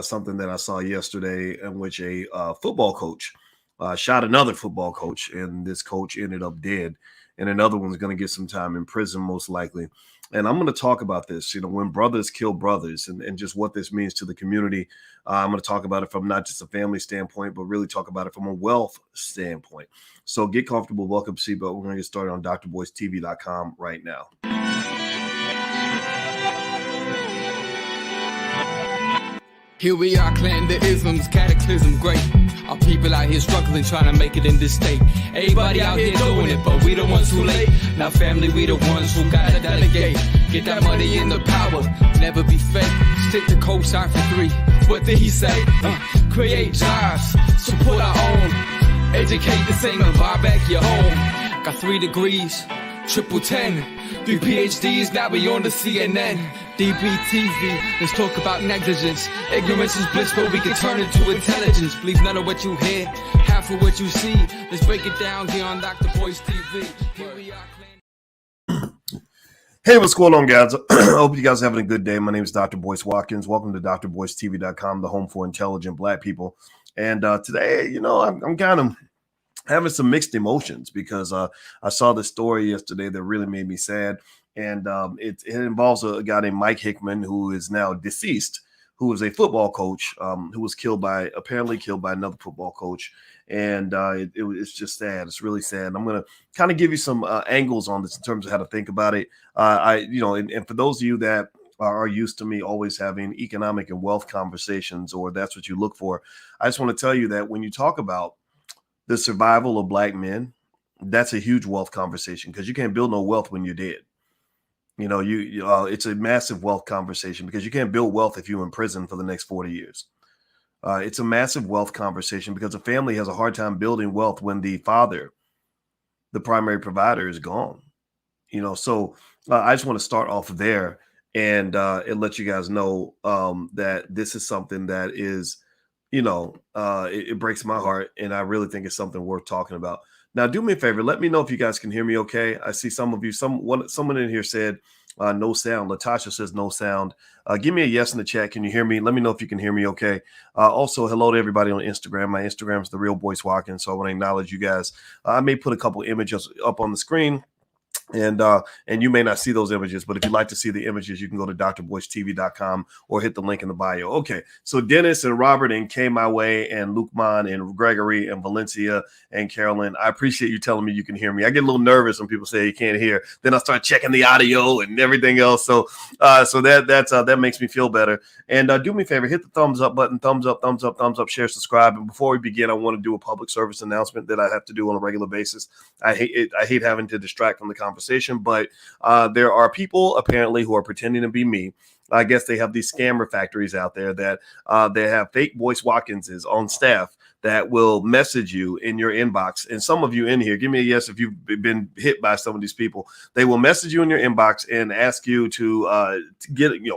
something that I saw yesterday in which a football coach shot another football coach, and this coach ended up dead, and another one's going to get some time in prison, most likely. And I'm going to talk about this, when brothers kill brothers and just what this means to the community. I'm going to talk about it from not just a family standpoint, but really talk about it from a wealth standpoint. So get comfortable, welcome, seatbelt. We're going to get started on drboycetv.com right now. Here we are, clan the isms, cataclysm, great. Our people out here struggling, trying to make it in this state. Everybody out here doing it, but we the ones too late. Now family, we the ones who gotta delegate. Get that money in the power, never be fake. Stick to co-sign for 3. What did he say? Create jobs, support our own. Educate the same and buy back your home. Got 3 degrees, triple 10. 3 PhDs, now we on the CNN. DBTV, let's talk about negligence. Ignorance is bliss, but we can turn it to intelligence. Believe none of what you hear, half of what you see. Let's break it down here on Dr. Boyce TV. Here we are. Hey, what's going on, guys? I hope you guys are having a good day. My name is Dr. Boyce Watkins. Welcome to drboycetv.com, the home for intelligent Black people. And today, I'm kind of having some mixed emotions because I saw this story yesterday that really made me sad. And it involves a guy named Mike Hickman, who is now deceased, who was a football coach who was apparently killed by another football coach. And it's just sad. It's really sad. I'm going to kind of give you some angles on this in terms of how to think about it. And for those of you that are used to me always having economic and wealth conversations, or that's what you look for, I just want to tell you that when you talk about the survival of Black men, that's a huge wealth conversation, because you can't build no wealth when you're dead. It's a massive wealth conversation because you can't build wealth if you're in prison for the next 40 years. It's a massive wealth conversation because a family has a hard time building wealth when the father, the primary provider, is gone. So I just want to start off there and let you guys know that this is something that is, it breaks my heart, and I really think it's something worth talking about. Now, do me a favor. Let me know if you guys can hear me okay. I see some of you, someone in here said no sound. Latasha says no sound. Give me a yes in the chat. Can you hear me? Let me know if you can hear me okay. Also, hello to everybody on Instagram. My Instagram is The Real Boyce Watkins, so I want to acknowledge you guys. I may put a couple images up on the screen. And you may not see those images, but if you'd like to see the images, you can go to drboycetv.com or hit the link in the bio. Okay, so Dennis and Robert and came my way, and Lukman and Gregory and Valencia and Carolyn. I appreciate you telling me you can hear me. I get a little nervous when people say you can't hear. Then I start checking the audio and everything else. So that makes me feel better. And do me a favor, hit the thumbs up button, thumbs up, share, subscribe. And before we begin, I want to do a public service announcement that I have to do on a regular basis. I hate having to distract from the conversation, but there are people apparently who are pretending to be me. I guess they have these scammer factories out there that they have fake Boyce Watkinses on staff that will message you in your inbox. And some of you in here, give me a yes if you've been hit by some of these people. They will message you in your inbox and ask you to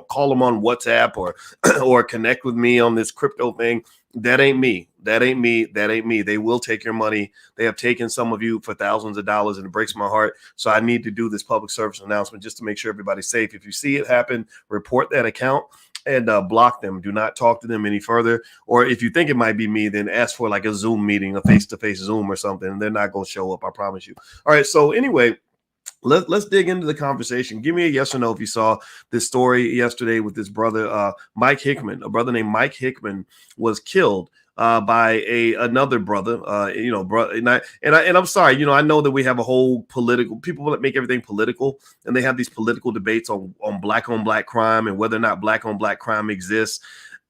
call them on WhatsApp or connect with me on this crypto thing. That ain't me. They will take your money. They have taken some of you for thousands of dollars, and it breaks my heart. So I need to do this public service announcement just to make sure everybody's safe. If you see it happen, report that account and block them. Do not talk to them any further. Or if you think it might be me, then ask for like a Zoom meeting, a face-to-face Zoom or something. And they're not going to show up. I promise you. All right. So anyway, let's dig into the conversation. Give me a yes or no if you saw this story yesterday with this brother, Mike Hickman. A brother named Mike Hickman was killed by another brother, brother. And I'm sorry, I know that we have a whole political people that make everything political, and they have these political debates on black crime and whether or not black on black crime exists.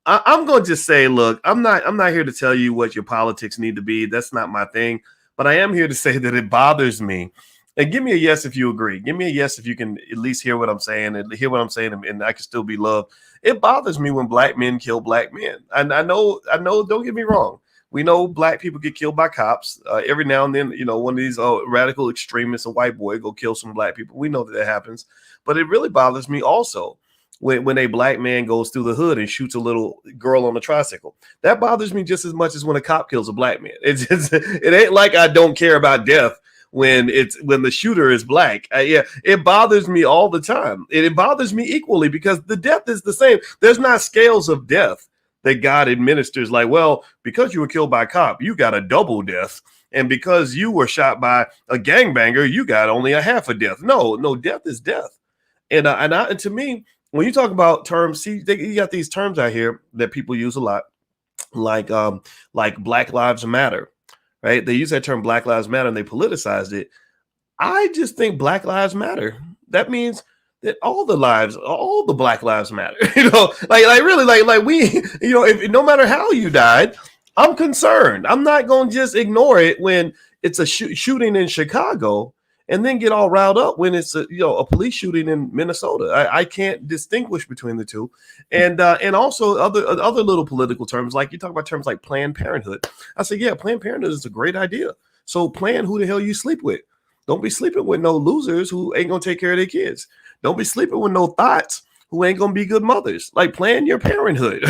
I'm going to just say, look, I'm not here to tell you what your politics need to be. That's not my thing. But I am here to say that it bothers me. And give me a yes if you agree. Give me a yes if you can at least hear what I'm saying and I can still be loved. It bothers me when Black men kill Black men. And I know, don't get me wrong. We know Black people get killed by cops. Every now and then, one of these radical extremists, a white boy, go kill some Black people. We know that happens. But it really bothers me also when a Black man goes through the hood and shoots a little girl on a tricycle. That bothers me just as much as when a cop kills a Black man. It ain't like I don't care about death. When the shooter is Black. It bothers me all the time. It bothers me equally because the death is the same. There's not scales of death. that God administers, like, well, because you were killed by a cop, you got a double death. And because you were shot by a gangbanger, you got only a half a death. No, death is death. And to me, when you talk about terms, see, you got these terms out here that people use a lot, like Black Lives Matter, right? They use that term Black Lives Matter and they politicized it. I just think Black Lives Matter. That means that all the Black lives matter. Like really, like we, if no matter how you died, I'm concerned. I'm not going to just ignore it when it's a shooting in Chicago and then get all riled up when it's a police shooting in Minnesota. I can't distinguish between the two. And also other little political terms, like you talk about terms like Planned Parenthood. I say, yeah, Planned Parenthood is a great idea. So plan who the hell you sleep with. Don't be sleeping with no losers who ain't going to take care of their kids. Don't be sleeping with no thoughts who ain't going to be good mothers. Like, plan your parenthood.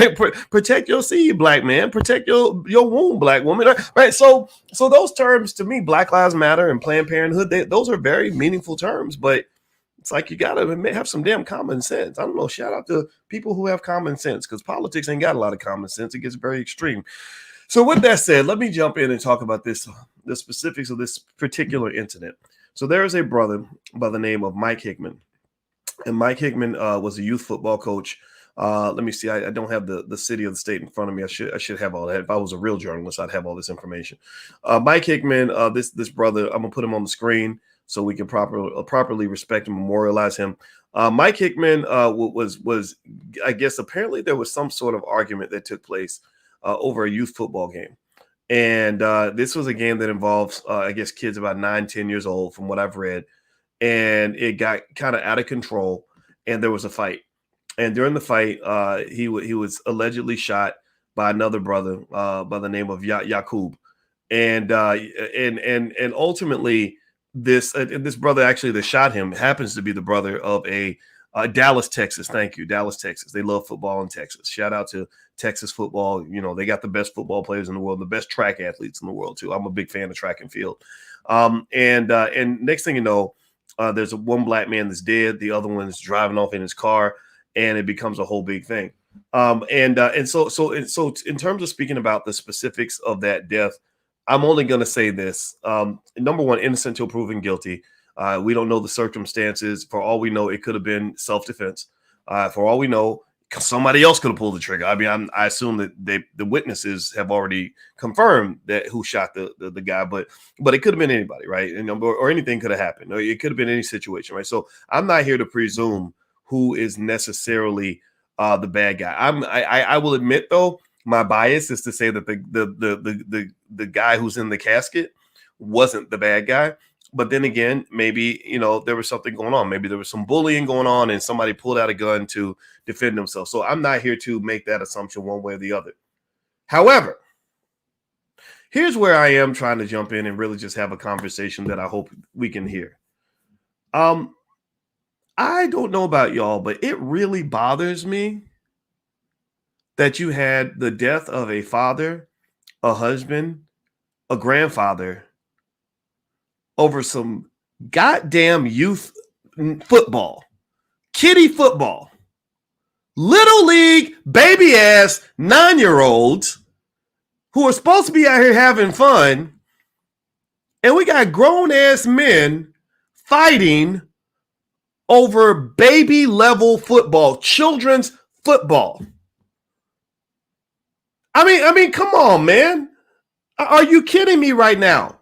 Protect your seed, Black man. Protect your womb, Black woman. Right? So those terms, to me, Black Lives Matter and Planned Parenthood, those are very meaningful terms, but it's like you got to have some damn common sense. I don't know. Shout out to people who have common sense, because politics ain't got a lot of common sense. It gets very extreme. So with that said, let me jump in and talk about the specifics of this particular incident. So there is a brother by the name of Mike Hickman. And Mike Hickman was a youth football coach. Let me see. I don't have the city or the state in front of me. I should have all that. If I was a real journalist, I'd have all this information. Mike Hickman, this brother, I'm gonna put him on the screen so we can properly respect and memorialize him. Mike Hickman was, I guess, apparently there was some sort of argument that took place over a youth football game. And this was a game that involves, I guess, kids about 9-10 years old, from what I've read. And it got kind of out of control, and there was a fight. And during the fight, he was allegedly shot by another brother by the name of Yakub. And ultimately, this brother actually that shot him happens to be the brother of a Dallas, Texas. Thank you, Dallas, Texas. They love football in Texas. Shout out to Texas football. They got the best football players in the world, the best track athletes in the world too. I'm a big fan of track and field. And next thing you know, there's one Black man that's dead. The other one is driving off in his car, and it becomes a whole big thing. So in terms of speaking about the specifics of that death, I'm only going to say this. Number one, innocent till proven guilty. We don't know the circumstances. For all we know, it could have been self-defense. For all we know, somebody else could have pulled the trigger. I mean, I assume that the witnesses have already confirmed that who shot the guy, but it could have been anybody, right? Or anything could have happened. Or it could have been any situation, right? So I'm not here to presume who is necessarily the bad guy. I will admit, though, my bias is to say that the guy who's in the casket wasn't the bad guy. But then again, maybe, there was something going on. Maybe there was some bullying going on and somebody pulled out a gun to defend themselves. So I'm not here to make that assumption one way or the other. However, here's where I am trying to jump in and really just have a conversation that I hope we can hear. I don't know about y'all, but it really bothers me that you had the death of a father, a husband, a grandfather over some goddamn youth football, kiddie football, little league, baby ass 9-year-olds who are supposed to be out here having fun. And we got grown ass men fighting over baby level football, children's football. I mean, come on, man. Are you kidding me right now?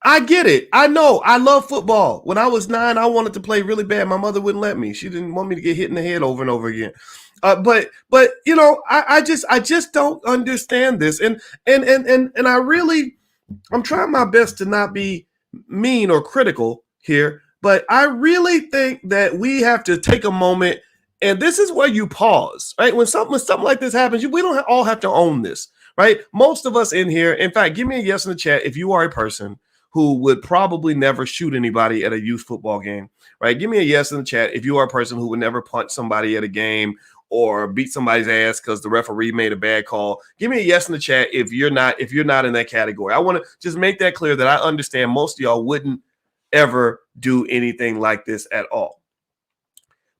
I get it. I know. I love football. When I was 9, I wanted to play really bad. My mother wouldn't let me. She didn't want me to get hit in the head over and over again. But I just don't understand this. And I'm trying my best to not be mean or critical here, but I really think that we have to take a moment, and this is where you pause, right? When something like this happens, we don't all have to own this, right? Most of us in here, in fact, give me a yes in the chat if you are a person who would probably never shoot anybody at a youth football game, right? Give me a yes in the chat if you are a person who would never punch somebody at a game or beat somebody's ass because the referee made a bad call. Give me a yes in the chat if you're not in that category. I want to just make that clear that I understand most of y'all wouldn't ever do anything like this at all.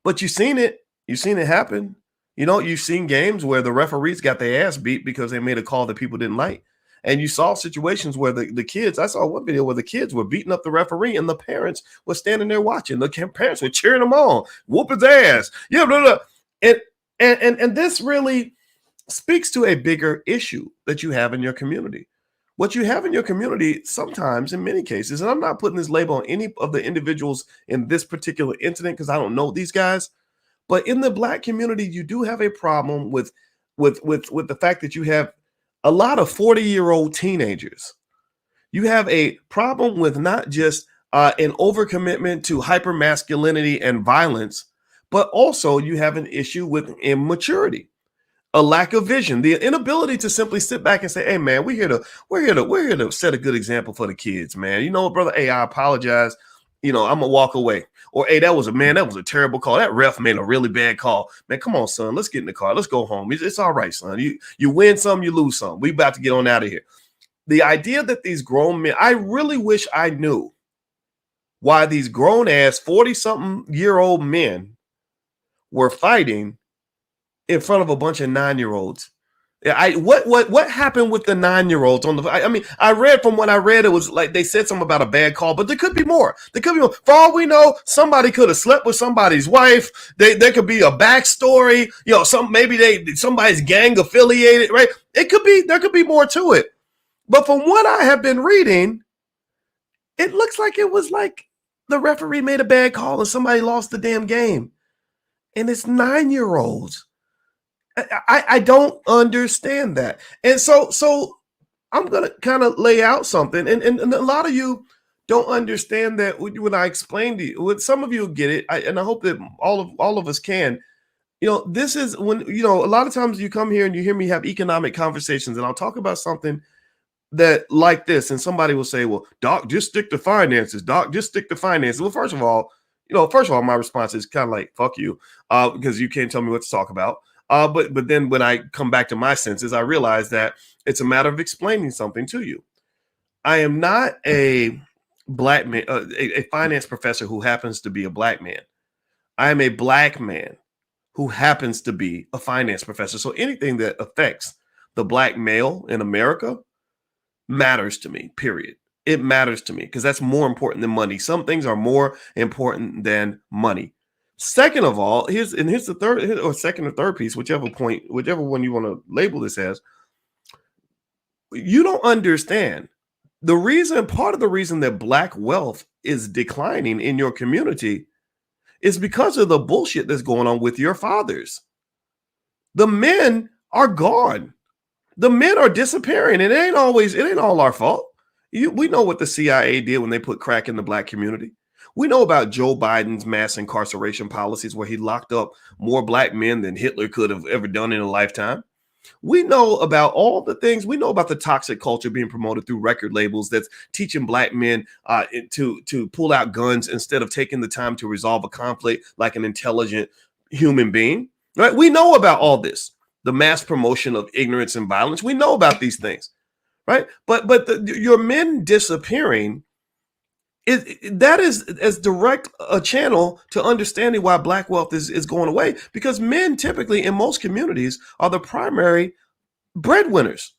But you've seen it happen. You know, you've seen games where the referees got their ass beat because they made a call that people didn't like. And you saw situations where the kids, I saw one video where the kids were beating up the referee and the parents were standing there watching. The parents were cheering them on, whoop his ass. Yeah, blah, blah. And this really speaks to a bigger issue that you have in your community. What you have in your community sometimes, in many cases, and I'm not putting this label on any of the individuals in this particular incident because I don't know these guys, but in the Black community, you do have a problem with the fact that you have a lot of 40-year-old teenagers. You have a problem with not just an overcommitment to hypermasculinity and violence, but also you have an issue with immaturity, a lack of vision, the inability to simply sit back and say, "Hey, man, we're here to set a good example for the kids, man. You know what, brother? Hey, I apologize. You know, I'm gonna walk away." Or, "Hey, that was a terrible call. That ref made a really bad call. Man, come on, son. Let's get in the car. Let's go home. It's all right, son. You win some, you lose some. We about to get on out of here." The idea that these grown men, I really wish I knew why these grown ass 40-something-year-old men were fighting in front of a bunch of 9-year-olds. What happened with the 9-year-olds on the? I mean, I read from what I read, it was like they said something about a bad call, but there could be more. There could be more. For all we know, somebody could have slept with somebody's wife. There could be a backstory. You know, somebody's gang affiliated, right? There could be more to it. But from what I have been reading, it looks like it was like the referee made a bad call and somebody lost the damn game, and it's 9-year-olds. I don't understand that. And so I'm going to kind of lay out something. And a lot of you don't understand that when I explain to you, some of you get it. And I hope that all of us can. You know, this is when, you know, a lot of times you come here and you hear me have economic conversations and I'll talk about something that like this. And somebody will say, "Well, Doc, just stick to finances. Doc, just stick to finances." Well, first of all, my response is kind of like, "Fuck you," because you can't tell me what to talk about. But then when I come back to my senses, I realize that it's a matter of explaining something to you. I am not a Black man, a finance professor who happens to be a Black man. I am a Black man who happens to be a finance professor. So anything that affects the Black male in America matters to me, period. It matters to me because that's more important than money. Some things are more important than money. Second of all, here's the third or second or third piece, whichever one you want to label this as. You don't understand part of the reason that Black wealth is declining in your community is because of the bullshit that's going on with your fathers. The men are gone. The men are disappearing. It ain't all our fault. We know what the CIA did when they put crack in the Black community. We know about Joe Biden's mass incarceration policies where he locked up more Black men than Hitler could have ever done in a lifetime. We know about all the things. We know about the toxic culture being promoted through record labels that's teaching Black men to pull out guns instead of taking the time to resolve a conflict like an intelligent human being. Right? We know about all this. The mass promotion of ignorance and violence. We know about these things, right? But your men disappearing, that is as direct a channel to understanding why Black wealth is going away, because men typically in most communities are the primary breadwinners.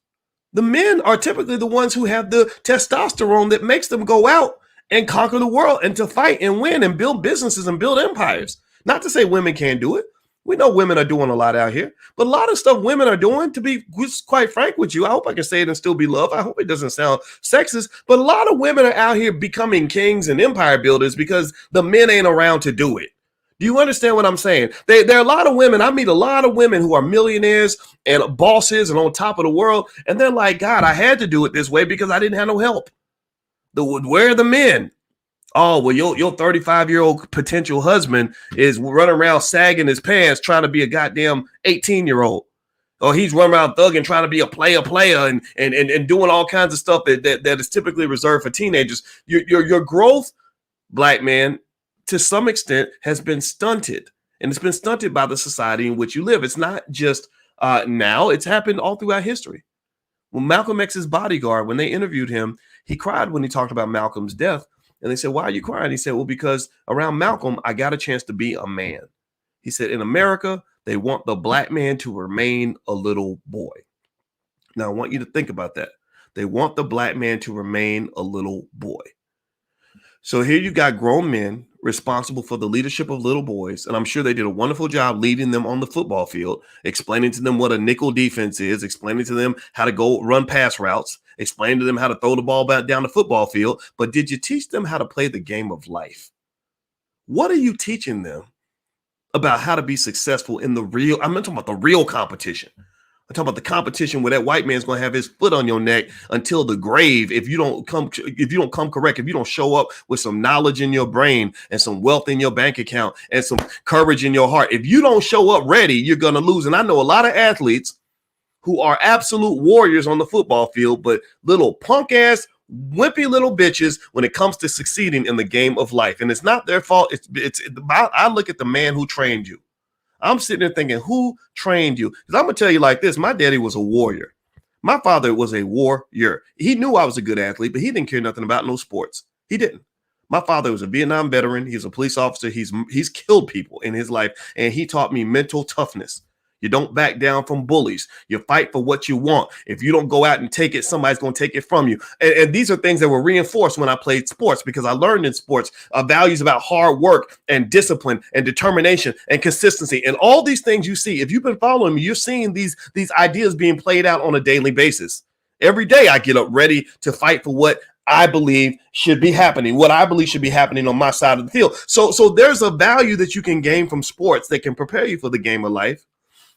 The men are typically the ones who have the testosterone that makes them go out and conquer the world and to fight and win and build businesses and build empires. Not to say women can't do it. We know women are doing a lot out here, but a lot of stuff women are doing, to be quite frank with you, I hope I can say it and still be loved. I hope it doesn't sound sexist, but a lot of women are out here becoming kings and empire builders because the men ain't around to do it. Do you understand what I'm saying? There are a lot of women. I meet a lot of women who are millionaires and bosses and on top of the world. And they're like, "God, I had to do it this way because I didn't have no help." Where are the men? "Oh, well, your 35-year-old potential husband is running around sagging his pants trying to be a goddamn 18-year-old. Or he's running around thugging trying to be a player and doing all kinds of stuff that is typically reserved for teenagers." Your growth, Black man, to some extent has been stunted. And it's been stunted by the society in which you live. It's not just now. It's happened all throughout history. When Malcolm X's bodyguard, when they interviewed him, he cried when he talked about Malcolm's death. And they said, "Why are you crying?" He said, "Well, because around Malcolm, I got a chance to be a man." He said, "In America, They want the black man to remain a little boy. Now, I want you to think about that. They want the black man to remain a little boy. So here you got grown men responsible for the leadership of little boys, and I'm sure they did a wonderful job leading them on the football field, explaining to them what a nickel defense is, explaining to them how to go run pass routes, explaining to them how to throw the ball back down the football field. But did you teach them how to play the game of life? What are you teaching them about how to be successful in the real? I'm not talking about the real competition. I'm talking about the competition where that white man's going to have his foot on your neck until the grave if you don't come correct, if you don't show up with some knowledge in your brain and some wealth in your bank account and some courage in your heart. If you don't show up ready, you're going to lose. And I know a lot of athletes who are absolute warriors on the football field, but little punk ass, wimpy little bitches when it comes to succeeding in the game of life. And it's not their fault. It's about, I look at the man who trained you. I'm sitting there thinking, who trained you? Because I'm going to tell you like this. My daddy was a warrior. My father was a warrior. He knew I was a good athlete, but he didn't care nothing about no sports. He didn't. My father was a Vietnam veteran. He's a police officer. He's killed people in his life, and he taught me mental toughness. You don't back down from bullies. You fight for what you want. If you don't go out and take it, somebody's going to take it from you. And these are things that were reinforced when I played sports, because I learned in sports values about hard work and discipline and determination and consistency. And all these things you see, if you've been following me, you're seeing these ideas being played out on a daily basis. Every day I get up ready to fight for what I believe should be happening, what I believe should be happening on my side of the field. So there's a value that you can gain from sports that can prepare you for the game of life.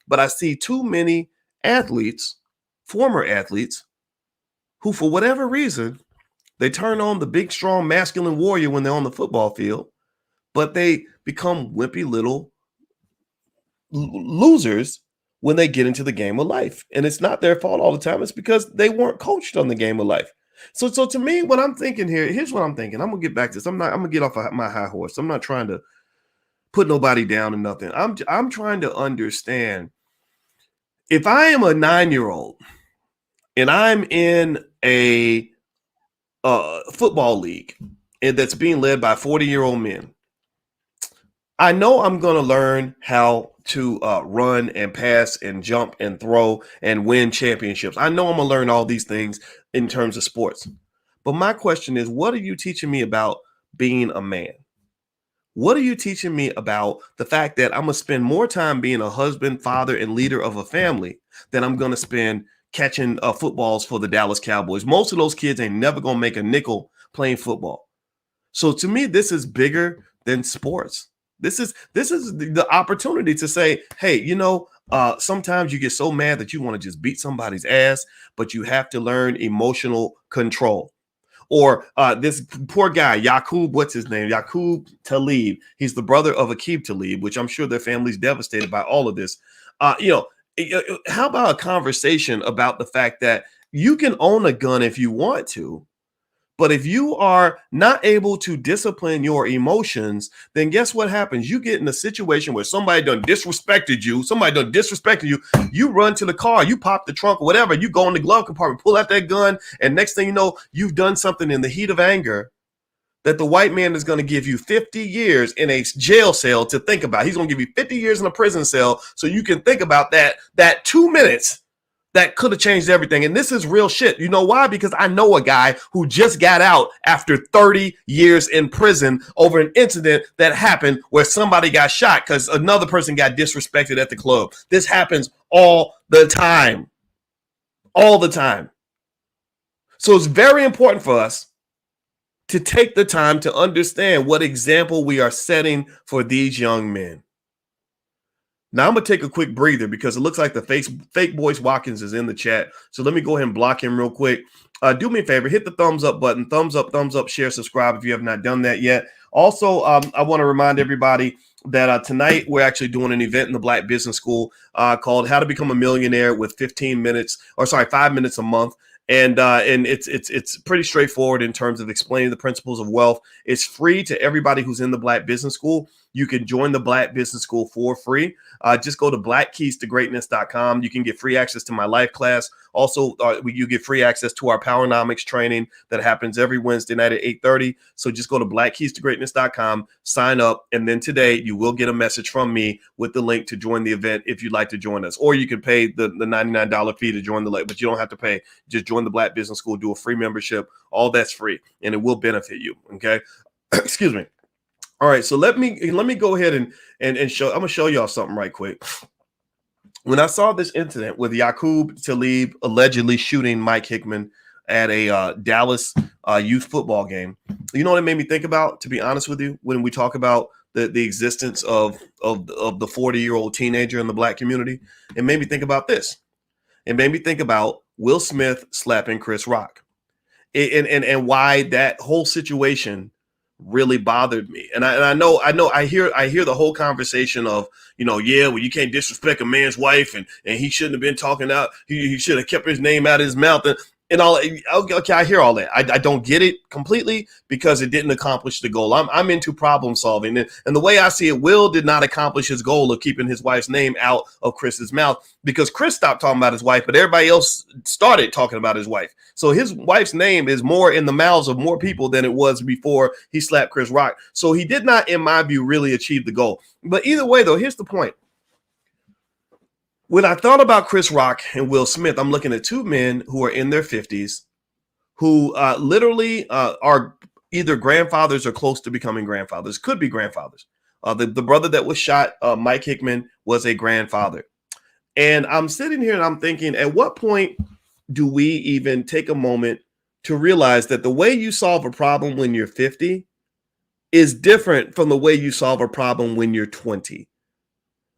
But I see too many athletes, former athletes, who for whatever reason, they turn on the big, strong, masculine warrior when they're on the football field, but they become wimpy little losers when they get into the game of life. And it's not their fault all the time. It's because they weren't coached on the game of life. So to me, what I'm thinking here, here's what I'm thinking. I'm going to get back to this. I'm going to get off my high horse. I'm not trying to put nobody down or nothing. I'm trying to understand. If I am a 9-year-old and I'm in a football league and that's being led by 40-year-old men, I know I'm going to learn how to run and pass and jump and throw and win championships. I know I'm going to learn all these things in terms of sports. But my question is, what are you teaching me about being a man? What are you teaching me about the fact that I'm going to spend more time being a husband, father, and leader of a family than I'm going to spend catching footballs for the Dallas Cowboys? Most of those kids ain't never going to make a nickel playing football. So to me, this is bigger than sports. This is the opportunity to say, hey, sometimes you get so mad that you want to just beat somebody's ass, but you have to learn emotional control. Or this poor guy, Yaqub, what's his name? Yaqub Talib. He's the brother of Aqib Talib, which I'm sure their family's devastated by all of this. How about a conversation about the fact that you can own a gun if you want to, but if you are not able to discipline your emotions, then guess what happens? You get in a situation where somebody done disrespected you. You run to the car, you pop the trunk, whatever. You go in the glove compartment, pull out that gun, and next thing you know, you've done something in the heat of anger that the white man is going to give you 50 years in a jail cell to think about. He's going to give you 50 years in a prison cell so you can think about that 2 minutes that could have changed everything. And this is real shit. You know why? Because I know a guy who just got out after 30 years in prison over an incident that happened where somebody got shot because another person got disrespected at the club. This happens all the time. All the time. So it's very important for us to take the time to understand what example we are setting for these young men. Now, I'm going to take a quick breather because it looks like the fake Boyce Watkins is in the chat. So let me go ahead and block him real quick. Do me a favor, hit the thumbs up button, thumbs up, share, subscribe if you have not done that yet. Also, I want to remind everybody that tonight we're actually doing an event in the Black Business School called How to Become a Millionaire with 5 minutes a month. And it's pretty straightforward in terms of explaining the principles of wealth. It's free to everybody who's in the Black Business School. you can join the Black Business School for free. Just go to blackkeystogreatness.com. You can get free access to my life class. Also, you get free access to our Powernomics training that happens every Wednesday night at 8:30. So just go to blackkeystogreatness.com, sign up, and then today you will get a message from me with the link to join the event if you'd like to join us. Or you can pay the $99 fee to join the link, but you don't have to pay. Just join the Black Business School, do a free membership. All that's free, and it will benefit you. Okay. Excuse me. All right. So let me go ahead and show. I'm gonna show y'all something right quick. When I saw this incident with Yaqub Talib allegedly shooting Mike Hickman at a Dallas youth football game, you know what it made me think about, to be honest with you, when we talk about the existence of the 40-year-old teenager in the Black community? It made me think about this. It made me think about Will Smith slapping Chris Rock, and why that whole situation really bothered me. And I hear the whole conversation of, well, you can't disrespect a man's wife, and he shouldn't have been talking out. He should have kept his name out of his mouth and all. Okay, I hear all that. I don't get it completely because it didn't accomplish the goal. I'm into problem solving, and the way I see it, Will did not accomplish his goal of keeping his wife's name out of Chris's mouth, because Chris stopped talking about his wife, but everybody else started talking about his wife. So his wife's name is more in the mouths of more people than it was before he slapped Chris Rock. So he did not, in my view, really achieve the goal. But either way, though, here's the point. When I thought about Chris Rock and Will Smith, I'm looking at two men who are in their 50s, who literally are either grandfathers or close to becoming grandfathers, could be grandfathers. The brother that was shot, Mike Hickman, was a grandfather. And I'm sitting here and I'm thinking, at what point do we even take a moment to realize that the way you solve a problem when you're 50 is different from the way you solve a problem when you're 20?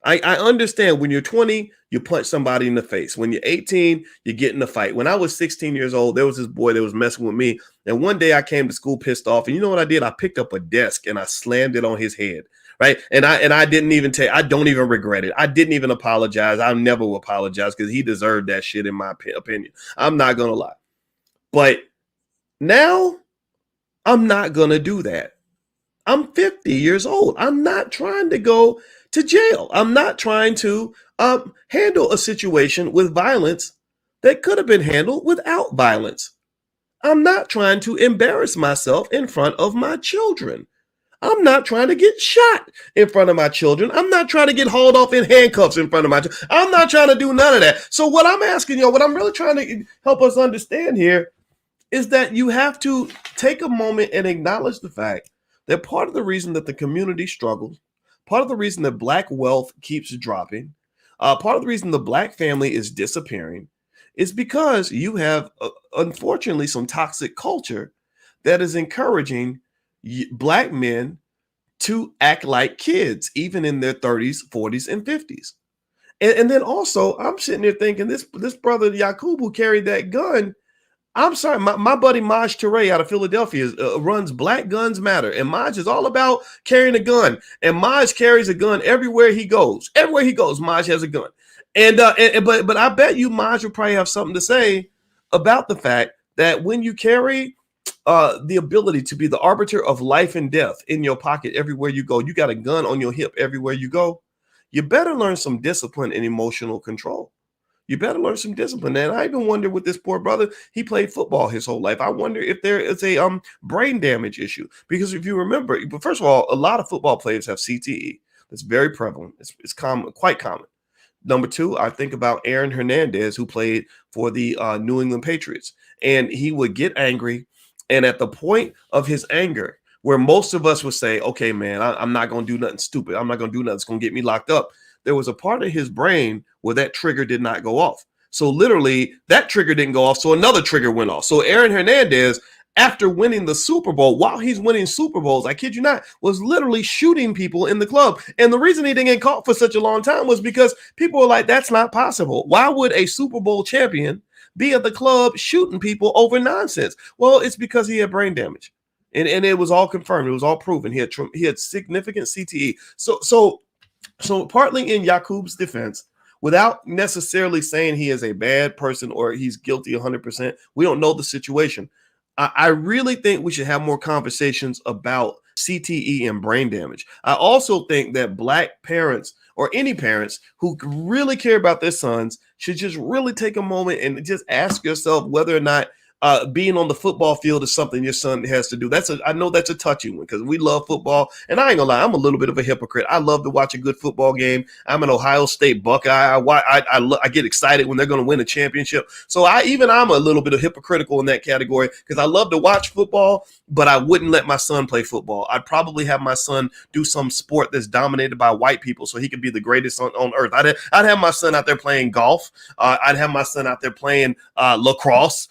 I understand when you're 20, you punch somebody in the face. When you're 18, you get in a fight. When I was 16 years old, there was this boy that was messing with me. And one day I came to school pissed off. And you know what I did? I picked up a desk and I slammed it on his head. Right. And I didn't even I don't even regret it. I didn't even apologize. I never will apologize because he deserved that shit, in my opinion. I'm not going to lie. But now I'm not going to do that. I'm 50 years old. I'm not trying to go to jail. I'm not trying to handle a situation with violence that could have been handled without violence. I'm not trying to embarrass myself in front of my children. I'm not trying to get shot in front of my children. I'm not trying to get hauled off in handcuffs in front of my children. I'm not trying to do none of that. So what I'm asking you, what I'm really trying to help us understand here is that you have to take a moment and acknowledge the fact that part of the reason that the community struggles, part of the reason that Black wealth keeps dropping, part of the reason the Black family is disappearing is because you have, unfortunately, some toxic culture that is encouraging Black men to act like kids, even in their 30s, 40s, and 50s. And then also, I'm sitting there thinking, this brother Yaqub, who carried that gun, I'm sorry, my buddy Maj Toure out of Philadelphia runs Black Guns Matter. And Maj is all about carrying a gun. And Maj carries a gun everywhere he goes. Everywhere he goes, Maj has a gun. But I bet you Maj will probably have something to say about the fact that when you carry the ability to be the arbiter of life and death in your pocket everywhere you go, you got a gun on your hip everywhere you go, you better learn some discipline and emotional control. You better learn some discipline. And I even wonder with this poor brother, he played football his whole life. I wonder if there is a brain damage issue. Because if you remember, but first of all, a lot of football players have CTE. That's very prevalent. It's common, quite common. Number two, I think about Aaron Hernandez, who played for the New England Patriots. And he would get angry. And at the point of his anger, where most of us would say, okay, man, I'm not going to do nothing stupid. I'm not going to do nothing that's going to get me locked up. There was a part of his brain where that trigger did not go off. So literally that trigger didn't go off. So another trigger went off. So Aaron Hernandez, after winning the Super Bowl, while he's winning Super Bowls, I kid you not, was literally shooting people in the club. And the reason he didn't get caught for such a long time was because people were like, that's not possible. Why would a Super Bowl champion be at the club shooting people over nonsense? Well, it's because he had brain damage. And it was all confirmed. It was all proven. He had significant CTE. So partly in Yaqub's defense, without necessarily saying he is a bad person or he's guilty 100%, we don't know the situation. I really think we should have more conversations about CTE and brain damage. I also think that Black parents or any parents who really care about their sons should just really take a moment and just ask yourself whether or not being on the football field is something your son has to do. I know that's a touchy one because we love football, and I ain't gonna lie, I'm a little bit of a hypocrite. I love to watch a good football game. I'm an Ohio State Buckeye. I get excited when they're gonna win a championship. So I'm a little bit of hypocritical in that category because I love to watch football, but I wouldn't let my son play football. I'd probably have my son do some sport that's dominated by white people so he could be the greatest on earth. I'd have my son out there playing golf. I'd have my son out there playing lacrosse.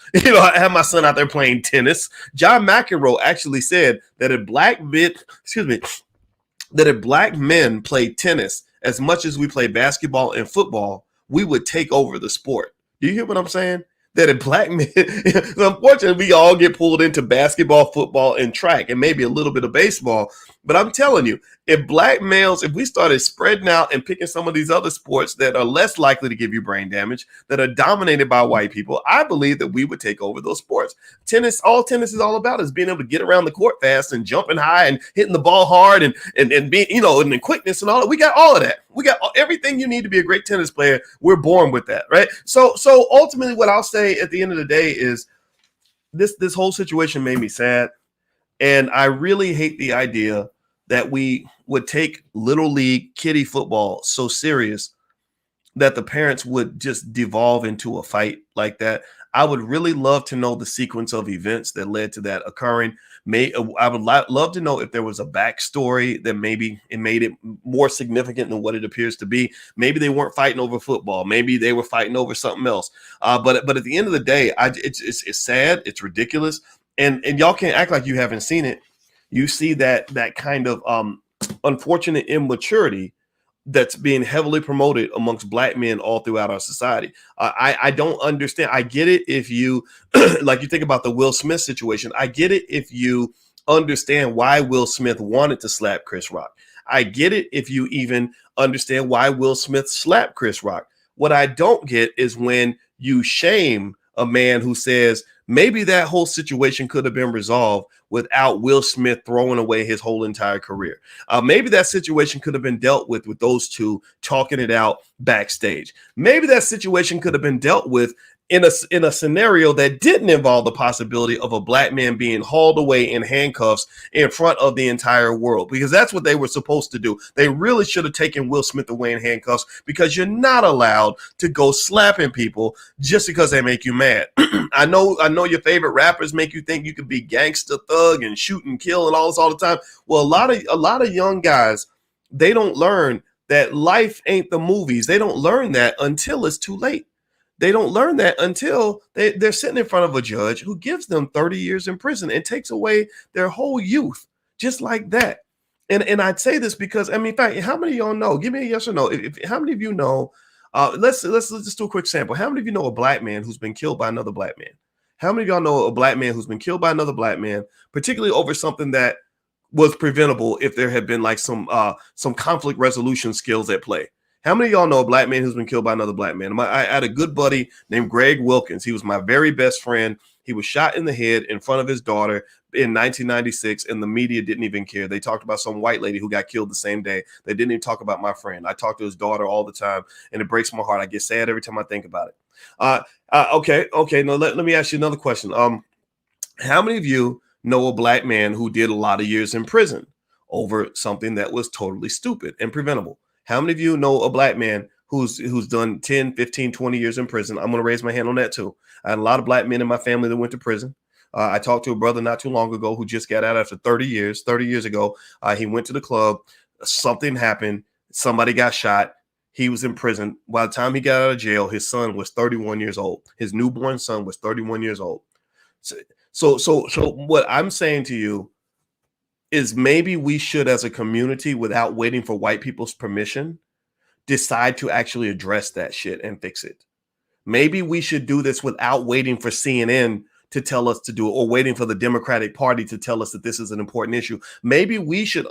I have my son out there playing tennis. John McEnroe actually said that if black men played tennis as much as we play basketball and football, we would take over the sport. Do you hear what I'm saying? That if black men, unfortunately, we all get pulled into basketball, football, and track, and maybe a little bit of baseball. But I'm telling you, if black males, if we started spreading out and picking some of these other sports that are less likely to give you brain damage, that are dominated by white people, I believe that we would take over those sports. All tennis is all about is being able to get around the court fast and jumping high and hitting the ball hard and being, and the quickness and all that. We got all of that. We got everything you need to be a great tennis player. We're born with that, right? So ultimately, what I'll say at the end of the day is this whole situation made me sad, and I really hate the idea that we would take little league kiddie football so serious that the parents would just devolve into a fight like that. I would really love to know the sequence of events that led to that occurring. I would love to know if there was a backstory that maybe it made it more significant than what it appears to be. Maybe they weren't fighting over football. Maybe they were fighting over something else. But at the end of the day, it's sad. It's ridiculous. And y'all can't act like you haven't seen it. You see that kind of unfortunate immaturity that's being heavily promoted amongst black men all throughout our society. I don't understand. I get it if you, like you think about the Will Smith situation. I get it if you understand why Will Smith wanted to slap Chris Rock. I get it if you even understand why Will Smith slapped Chris Rock. What I don't get is when you shame a man who says maybe that whole situation could have been resolved without Will Smith throwing away his whole entire career. Maybe that situation could have been dealt with those two talking it out backstage. Maybe that situation could have been dealt with in a scenario that didn't involve the possibility of a black man being hauled away in handcuffs in front of the entire world, because that's what they were supposed to do. They really should have taken Will Smith away in handcuffs, because you're not allowed to go slapping people just because they make you mad. I know your favorite rappers make you think you could be gangster, thug, and shoot and kill and all this all the time. Well, a lot of young guys, they don't learn that life ain't the movies. They don't learn that until it's too late. They don't learn that until they're sitting in front of a judge who gives them 30 years in prison and takes away their whole youth just like that. And I'd say this because, in fact, how many of y'all know? Give me a yes or no. How many of you know? Let's just do a quick sample. How many of you know a black man who's been killed by another black man? How many of y'all know a black man who's been killed by another black man, particularly over something that was preventable if there had been like some conflict resolution skills at play? How many of y'all know a black man who's been killed by another black man? I had a good buddy named Greg Wilkins. He was my very best friend. He was shot in the head in front of his daughter in 1996, and the media didn't even care. They talked about some white lady who got killed the same day. They didn't even talk about my friend. I talk to his daughter all the time, and it breaks my heart. I get sad every time I think about it. Okay. Now let me ask you another question. How many of you know a black man who did a lot of years in prison over something that was totally stupid and preventable? How many of you know a black man who's done 10, 15, 20 years in prison? I'm going to raise my hand on that too. I had a lot of black men in my family that went to prison. I talked to a brother not too long ago who just got out after 30 years. 30 years ago, he went to the club. Something happened. Somebody got shot. He was in prison. By the time he got out of jail, his son was 31 years old. His newborn son was 31 years old. So what I'm saying to you is maybe we should, as a community, without waiting for white people's permission, decide to actually address that shit and fix it. Maybe we should do this without waiting for CNN to tell us to do it, or waiting for the Democratic Party to tell us that this is an important issue. Maybe we should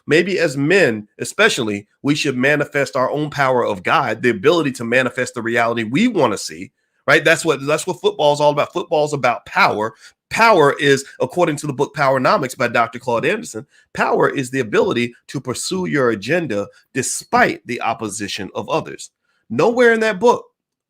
maybe as men, especially, we should manifest our own power of God, the ability to manifest the reality we want to see, right? That's what football is all about. Football is about power power is, according to the book Powernomics by Dr. Claude Anderson, power is the ability to pursue your agenda despite the opposition of others. Nowhere in that book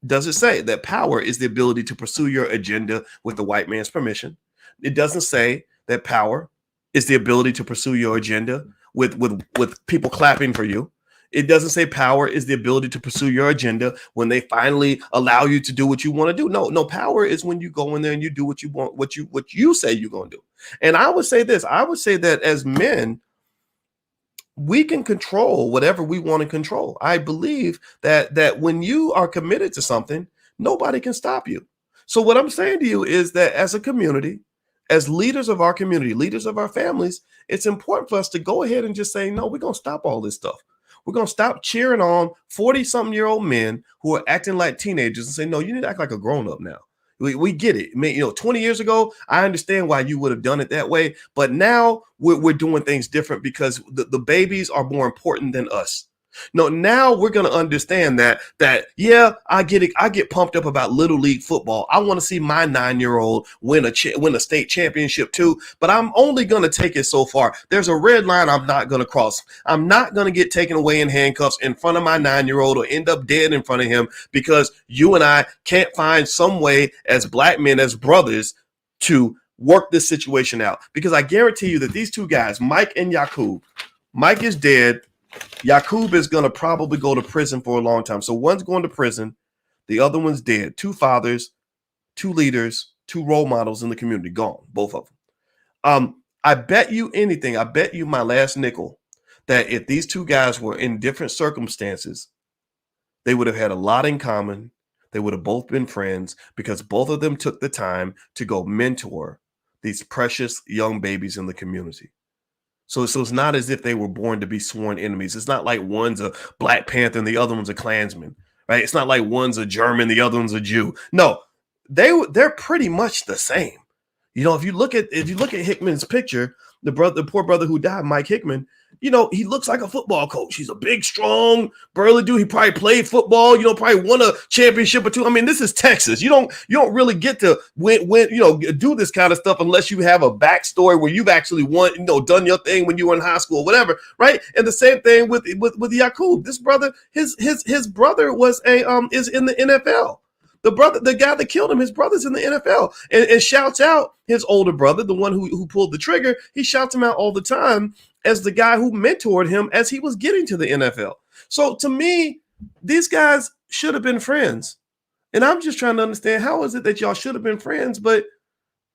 does it say that power is the ability to pursue your agenda with the white man's permission. It doesn't say that power is the ability to pursue your agenda with people clapping for you. It doesn't say power is the ability to pursue your agenda when they finally allow you to do what you want to do. No, power is when you go in there and you do what you want, what you say you're going to do. And I would say this, I would say that as men, we can control whatever we want to control. I believe that when you are committed to something, nobody can stop you. So what I'm saying to you is that as a community, as leaders of our community, leaders of our families, it's important for us to go ahead and just say, no, we're going to stop all this stuff. We're going to stop cheering on 40-something-year-old men who are acting like teenagers and say, no, you need to act like a grown-up now. We get it. I mean, 20 years ago, I understand why you would have done it that way. But now we're doing things different because the babies are more important than us. No, now we're going to understand that yeah, I get it. I get pumped up about Little League football. I want to see my 9-year-old win a state championship too, but I'm only going to take it so far. There's a red line I'm not going to cross. I'm not going to get taken away in handcuffs in front of my 9-year-old or end up dead in front of him because you and I can't find some way as black men, as brothers, to work this situation out. Because I guarantee you that these two guys, Mike and Yakub, Mike is dead. Yakub is going to probably go to prison for a long time. So one's going to prison. The other one's dead. 2 fathers, 2 leaders, 2 role models in the community. Gone, both of them. I bet you anything. I bet you my last nickel that if these 2 guys were in different circumstances, they would have had a lot in common. They would have both been friends because both of them took the time to go mentor these precious young babies in the community. So it's not as if they were born to be sworn enemies. It's not like one's a Black Panther and the other one's a Klansman, right? It's not like one's a German, the other one's a Jew. No, they're pretty much the same. If you look at Hickman's picture, the poor brother who died, Mike Hickman, he looks like a football coach. He's a big, strong, burly dude. He probably played football, probably won a championship or 2. I mean, this is Texas. You don't really get to do this kind of stuff unless you have a backstory where you've actually done your thing when you were in high school or whatever, right? And the same thing with Yakub. This brother, his brother is in the NFL. The guy that killed him, his brother's in the NFL and shouts out his older brother, the one who pulled the trigger. He shouts him out all the time as the guy who mentored him as he was getting to the NFL. So to me, these guys should have been friends. And I'm just trying to understand, how is it that y'all should have been friends, but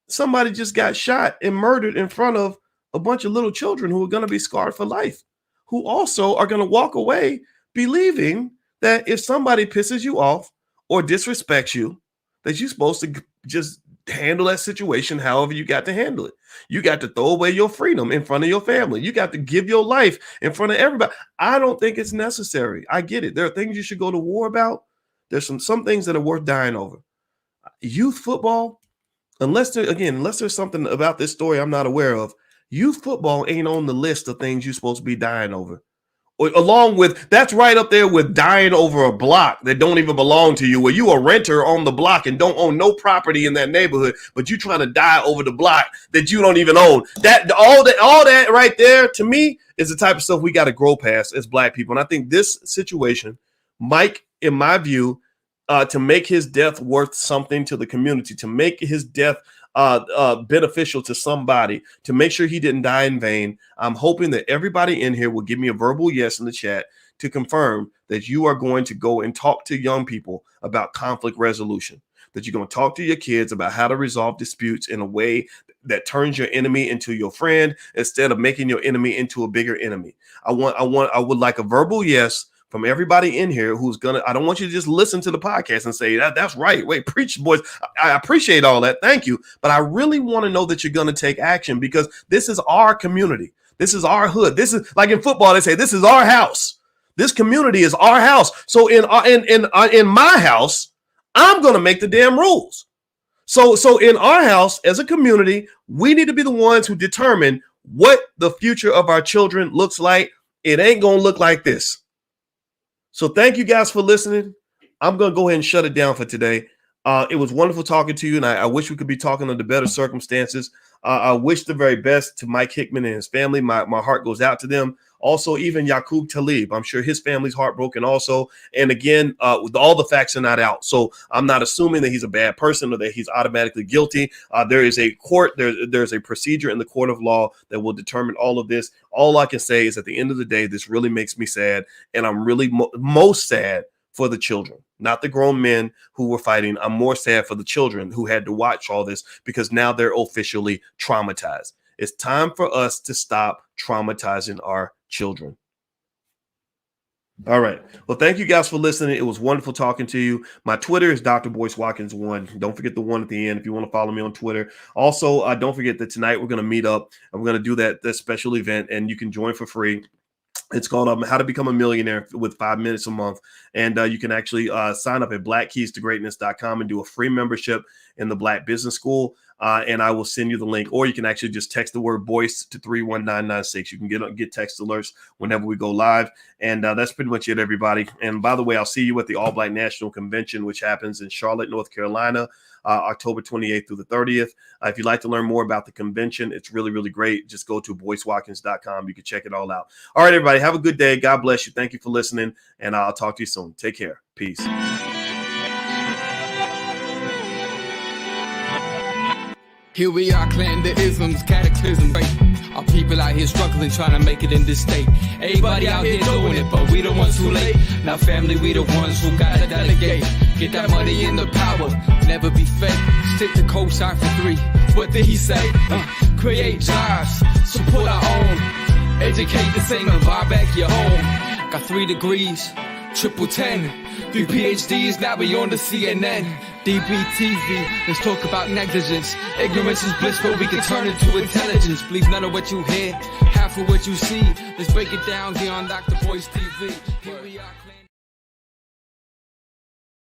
somebody just got shot and murdered in front of a bunch of little children who are going to be scarred for life, who also are going to walk away believing that if somebody pisses you off or disrespects you, that you're supposed to just handle that situation however you got to handle it. You got to throw away your freedom in front of your family. You got to give your life in front of everybody. I don't think it's necessary. I get it. There are things you should go to war about. There's some things that are worth dying over. Youth football, unless there's something about this story I'm not aware of, youth football ain't on the list of things you're supposed to be dying over. Along with, that's right up there with dying over a block that don't even belong to you, where you a renter on the block and don't own no property in that neighborhood, but you trying to die over the block that you don't even own. All that right there, to me, is the type of stuff we got to grow past as Black people. And I think this situation, Mike, in my view, to make his death worth something to the community, to make his death beneficial to somebody, to make sure he didn't die in vain, I'm hoping that everybody in here will give me a verbal yes in the chat to confirm that you are going to go and talk to young people about conflict resolution, that you're going to talk to your kids about how to resolve disputes in a way that turns your enemy into your friend instead of making your enemy into a bigger enemy. I would like a verbal yes from everybody in here who's I don't want you to just listen to the podcast and say that's right. Wait, preach, boys. I appreciate all that. Thank you. But I really want to know that you're going to take action, because this is our community. This is our hood. This is like in football. They say this is our house. This community is our house. So in my house, I'm going to make the damn rules. So in our house as a community, we need to be the ones who determine what the future of our children looks like. It ain't going to look like this. So thank you guys for listening. I'm going to go ahead and shut it down for today. It was wonderful talking to you, and I wish we could be talking under better circumstances. I wish the very best to Mike Hickman and his family. My heart goes out to them. Also, even Yaqub Talib, I'm sure his family's heartbroken also. And again, with all the facts are not out. So I'm not assuming that he's a bad person or that he's automatically guilty. There is a court, there's a procedure in the court of law that will determine all of this. All I can say is at the end of the day, this really makes me sad. And I'm really most sad for the children, not the grown men who were fighting. I'm more sad for the children who had to watch all this because now they're officially traumatized. It's time for us to stop traumatizing our children. All right. Well, thank you guys for listening. It was wonderful talking to you. My Twitter is Dr. Boyce Watkins 1. Don't forget the 1 at the end if you want to follow me on Twitter. Also, don't forget that tonight we're going to meet up and we're going to do that special event, and you can join for free. It's called How to Become a Millionaire with 5 minutes a month. And you can actually sign up at blackkeystogreatness.com and do a free membership in the Black Business School. And I will send you the link, or you can actually just text the word Boyce to 31996. You can get text alerts whenever we go live. And that's pretty much it, everybody. And by the way, I'll see you at the All Black National Convention, which happens in Charlotte, North Carolina, October 28th through the 30th. If you'd like to learn more about the convention, it's really, really great. Just go to boycewatkins.com. You can check it all out. All right, everybody, have a good day. God bless you. Thank you for listening, and I'll talk to you soon. Take care. Peace. Here we are, clan the isms, cataclysm. Our people out here struggling, trying to make it in this state. Everybody out here doing it, but we the ones too late. Now family, we the ones who gotta delegate. Get that money in the power, never be fake. Stick to co-sign for 3. What did he say? Create jobs, support our own. Educate the same and buy back your home. Got 3 degrees, triple 10. 3 PhDs, now we on the CNN. DBTV, let's talk about negligence. Ignorance is bliss, but we can turn it to intelligence. Believe none of what you hear, half of what you see. Let's break it down here on Dr. Boyce TV. Here we are.